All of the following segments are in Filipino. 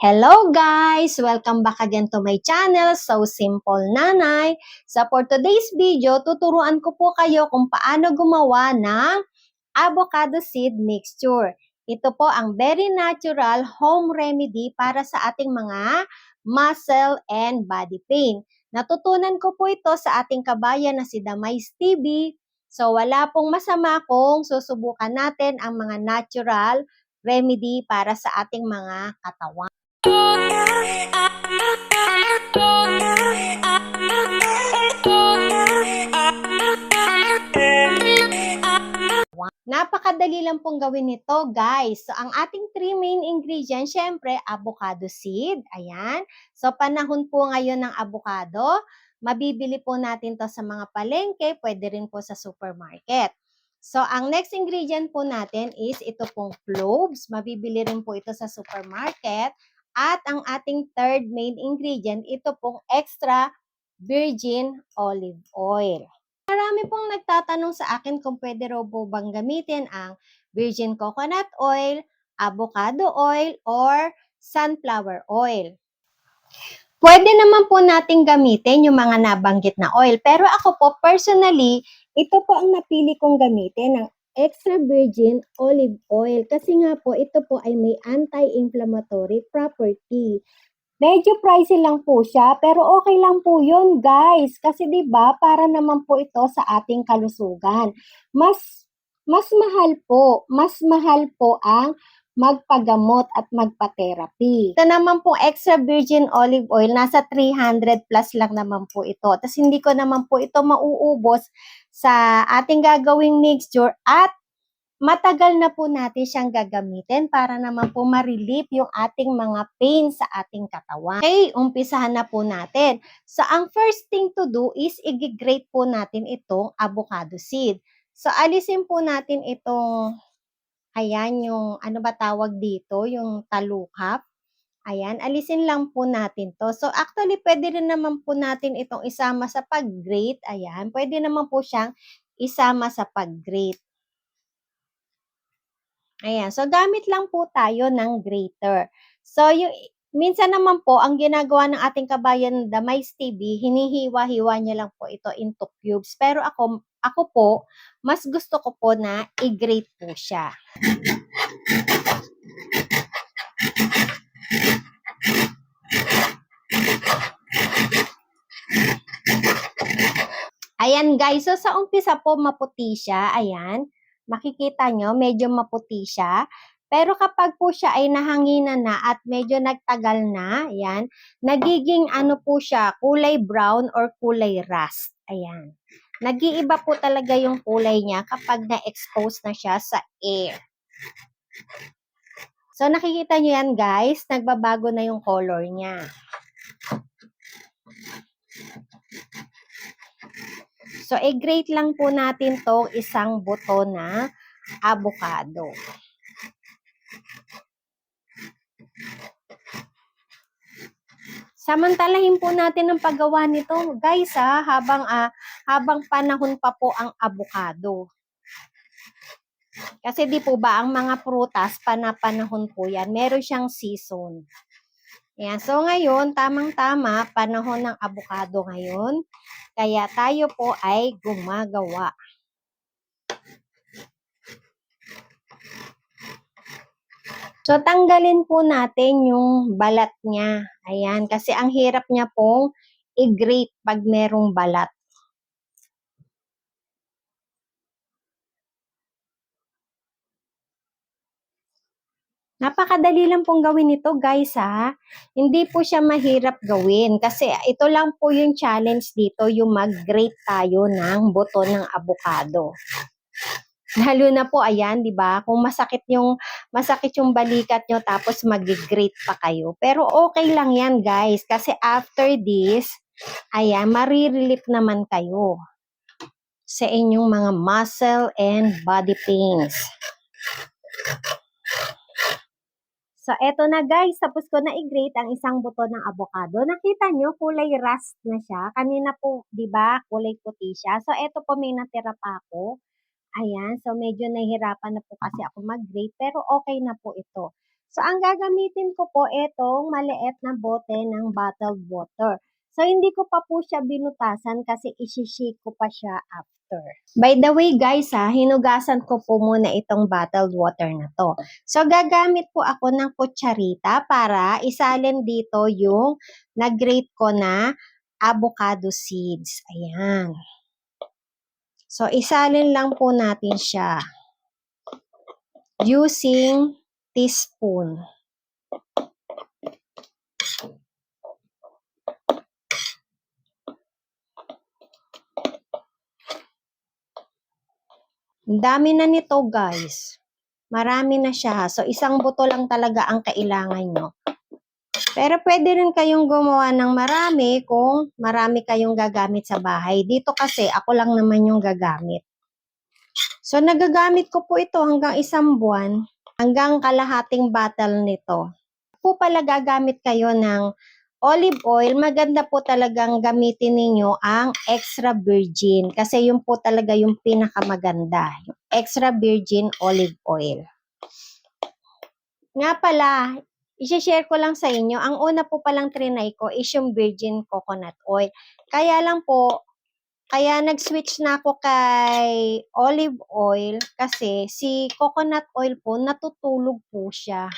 Hello guys! Welcome back again to my channel, So Simple Nanay. So for today's video, tuturuan ko po kayo kung paano gumawa ng avocado seed mixture. Ito po ang very natural home remedy para sa ating mga muscle and body pain. Natutunan ko po ito sa ating kabayan na si Damays TV. So wala pong masama kung susubukan natin ang mga natural remedy para sa ating mga katawan. Napakadali lang pong gawin nito, guys. So, ang ating 3 main ingredients, syempre, avocado seed. Ayan. So, panahon po ngayon ng avocado. Mabibili po natin to sa mga palengke, pwede rin po sa supermarket. So, ang next ingredient po natin is ito pong cloves. Mabibili rin po ito sa supermarket. At ang ating third main ingredient, ito pong extra virgin olive oil. Marami pong nagtatanong sa akin kung pwede raw po bang gamitin ang virgin coconut oil, avocado oil, or sunflower oil. Pwede naman po nating gamitin yung mga nabanggit na oil. Pero ako po, personally, ito po ang napili kong gamitin, ng extra virgin olive oil. Kasi nga po, ito po ay may anti-inflammatory property. Medyo pricey lang po siya, pero okay lang po yun, guys. Kasi 'di ba para naman po ito sa ating kalusugan. Mas mahal po ang magpagamot at magpa-therapy. Ito naman po extra virgin olive oil, nasa 300 plus lang naman po ito. Tapos hindi ko naman po ito mauubos sa ating gagawing mixture at matagal na po natin siyang gagamitin para naman po ma-relieve yung ating mga pain sa ating katawan. Okay, umpisahan na po natin. So, ang first thing to do is i-grate po natin itong avocado seed. So, alisin po natin itong, ayan, yung, ano ba tawag dito, yung talukap. Ayan, alisin lang po natin to. So, actually, pwede rin naman po natin itong isama sa pag-grate. Ayan, pwede naman po siyang isama sa pag-grate. Ayan, so gamit lang po tayo ng grater. So, minsan naman po, ang ginagawa ng ating kabayan Damays TV, hinihiwa-hiwa niya lang po ito into cubes. Pero ako po, mas gusto ko po na i-grate po siya. Ayan guys, so sa umpisa po maputi siya, ayan. Makikita nyo, medyo maputi siya. Pero kapag po siya ay nahanginan na at medyo nagtagal na, ayan, nagiging ano po siya, kulay brown or kulay rust. Ayan. Nag-iiba po talaga yung kulay niya kapag na-expose na siya sa air. So nakikita nyo yan guys, nagbabago na yung color niya. So, i-grate lang po natin to isang buto na avocado. Samantalahin po natin ang paggawa nito, guys, habang panahon pa po ang avocado. Kasi di po ba, ang mga prutas, panahon po yan. Meron siyang season. Ayan. So, ngayon, tamang-tama, panahon ng avocado ngayon. Kaya tayo po ay gumagawa. So, tanggalin po natin yung balat niya. Ayan, kasi ang hirap niya pong i-grate pag merong balat. Napakadali lang pong gawin ito, guys, ha. Hindi po siya mahirap gawin kasi ito lang po yung challenge dito, yung mag-grate tayo ng buto ng avocado. Lalo na po, ayan, di ba? Kung masakit yung balikat nyo tapos mag-grate pa kayo. Pero okay lang yan, guys, kasi after this, ayan, marirelief naman kayo sa inyong mga muscle and body pains. So, eto na guys, tapos ko na i-grate ang isang buto ng avocado. Nakita nyo, kulay rust na siya. Kanina po, di ba, kulay puti siya. So, eto po, may natira pa ako. Ayan, so medyo nahihirapan na po kasi ako mag-grate, pero okay na po ito. So, ang gagamitin ko po itong maliit na bote ng bottled water. So, hindi ko pa po siya binutasan kasi isi-shake ko pa siya after. By the way guys hinugasan ko po muna itong bottled water na to. So, gagamit po ako ng kutsarita para isalin dito yung nag-grate ko na avocado seeds. Ayan. So, isalin lang po natin siya using teaspoon. Ang dami na nito guys. Marami na siya. So, isang buto lang talaga ang kailangan nyo. Pero pwede rin kayong gumawa ng marami kung marami kayong gagamit sa bahay. Dito kasi ako lang naman yung gagamit. So, nagagamit ko po ito hanggang 1 buwan, hanggang kalahating bottle nito. Po pala gagamit kayo ng olive oil, maganda po talagang gamitin ninyo ang extra virgin kasi yun po talaga yung pinakamaganda. Yung extra virgin olive oil. Nga pala, i-share ko lang sa inyo, ang una po palang trinay ko is yung virgin coconut oil. Kaya lang po, kaya nag-switch na ako kay olive oil kasi si coconut oil po, natutulog po siya.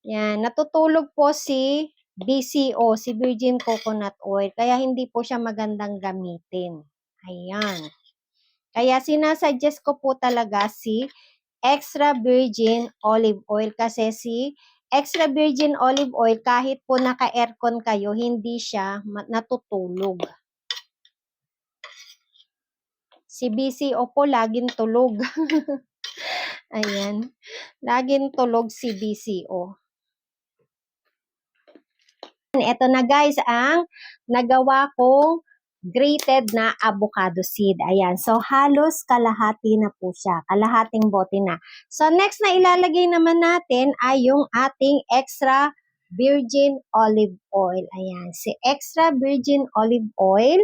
Yan, natutulog po si BCO, si Virgin Coconut Oil. Kaya hindi po siya magandang gamitin. Ayan. Kaya sinasuggest ko po talaga si extra virgin olive oil kasi si extra virgin olive oil kahit po naka-aircon kayo, hindi siya natutulog. Si BCO po laging tulog. Ayan. Laging tulog si BCO. Ito na guys ang nagawa kong grated na avocado seed. Ayan. So, halos kalahati na po siya. Kalahating bote na. So, next na ilalagay naman natin ay yung ating extra virgin olive oil. Ayan. Si extra virgin olive oil.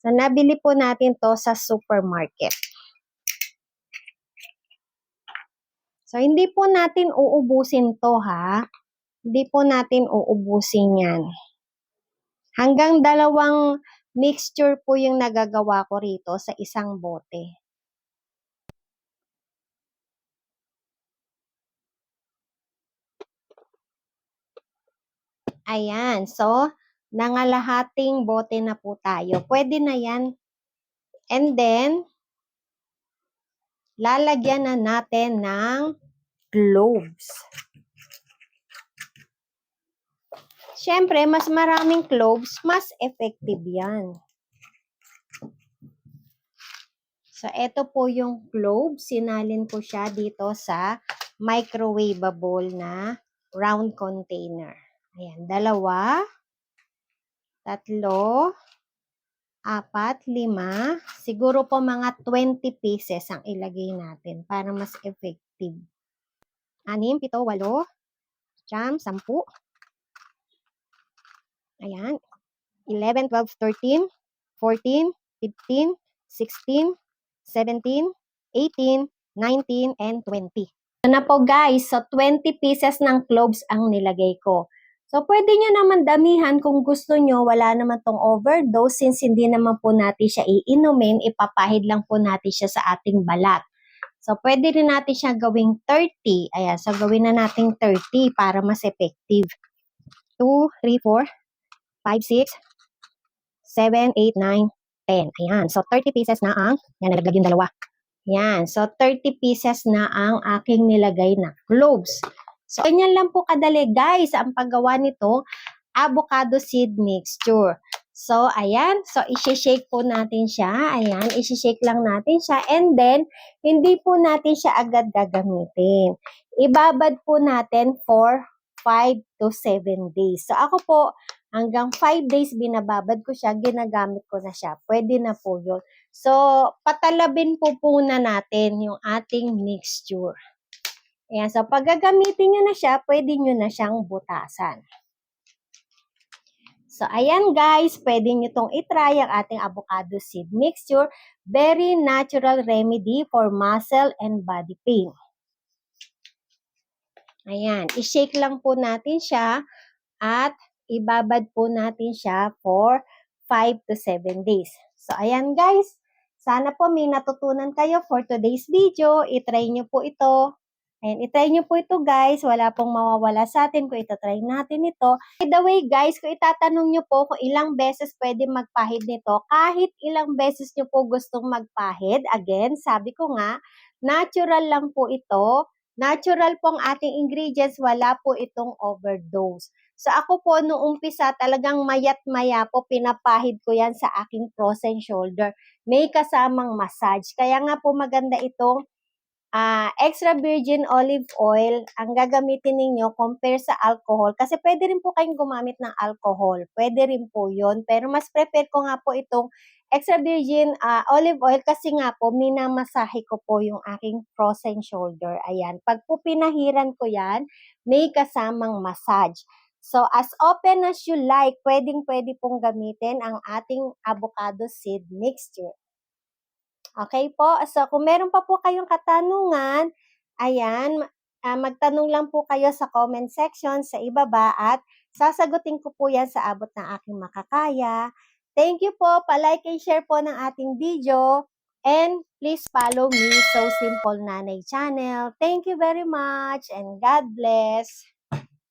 So, nabili po natin to sa supermarket. So, hindi po natin uubusin to ha. Hindi po natin uubusin yan. Hanggang 2 mixture po yung nagagawa ko rito sa isang bote. Ayan. So, nangalahating bote na po tayo. Pwede na yan. And then, lalagyan na natin ng cloves. Siyempre, mas maraming cloves, mas effective yan. So, ito po yung cloves. Sinalin ko siya dito sa microwavable na round container. Ayan, 2, 3, 4, 5. Siguro po mga 20 pieces ang ilagay natin para mas effective. 6, 7, 8, 9, 10. Ayan. 11, 12, 13, 14, 15, 16, 17, 18, 19, and 20. Ito na po guys. So, 20 pieces ng cloves ang nilagay ko. So, pwede nyo naman damihan kung gusto nyo. Wala naman tong overdose since hindi naman po natin siya iinumin. Ipapahid lang po natin siya sa ating balat. So, pwede rin natin siya gawing 30. Ayan. So, gawin na natin 30 para mas effective. 2, 3, 4, 5, 6, 7, 8, 9, 10. Ayan. So, 30 pieces na ang, yan, nalaglag yung 2. Yan. So, 30 pieces na ang aking nilagay na cloves. So, ganyan lang po kadali, guys, ang paggawa nito, avocado seed mixture. So, ayan. So, isi-shake po natin siya. Ayan. Isi-shake lang natin siya. And then, hindi po natin siya agad gagamitin. Ibabad po natin for 5 to 7 days. So, ako po, hanggang 5 days binababad ko siya, ginagamit ko na siya. Pwede na po yun. So, patalabin po muna natin yung ating mixture. Ayan, so pag gagamitin nyo na siya, pwede nyo na siyang butasan. So, ayan guys, pwede nyo itong itry ang ating avocado seed mixture. Very natural remedy for muscle and body pain. Ayan, i-shake lang po natin siya at ibabad po natin siya for 5 to 7 days. So, ayan guys. Sana po may natutunan kayo for today's video. I-try nyo po ito. Ayan, i-try nyo po ito guys. Wala pong mawawala sa atin kung itatry natin ito. By the way guys, kung itatanong nyo po kung ilang beses pwede magpahid nito, kahit ilang beses nyo po gustong magpahid, again, sabi ko nga, natural lang po ito. Natural pong ating ingredients, wala po itong overdose. So ako po nung umpisa talagang mayat-maya po pinapahid ko yan sa aking frozen shoulder. May kasamang massage. Kaya nga po maganda itong extra virgin olive oil ang gagamitin ninyo compare sa alcohol. Kasi pwede rin po kayong gumamit ng alcohol. Pwede rin po yun. Pero mas prefer ko nga po itong extra virgin olive oil kasi nga po minamasahe ko po yung aking frozen shoulder. Ayan. Pag po pinahiran ko yan, may kasamang massage. So, as open as you like, pwedeng-pwede pong gamitin ang ating avocado seed mixture. Okay po? So, kung meron pa po kayong katanungan, ayan, magtanong lang po kayo sa comment section sa ibaba at sasagutin ko po yan sa abot ng aking makakaya. Thank you po. Pa-like and share po ng ating video. And please follow me, So Simple Nanay Channel. Thank you very much and God bless.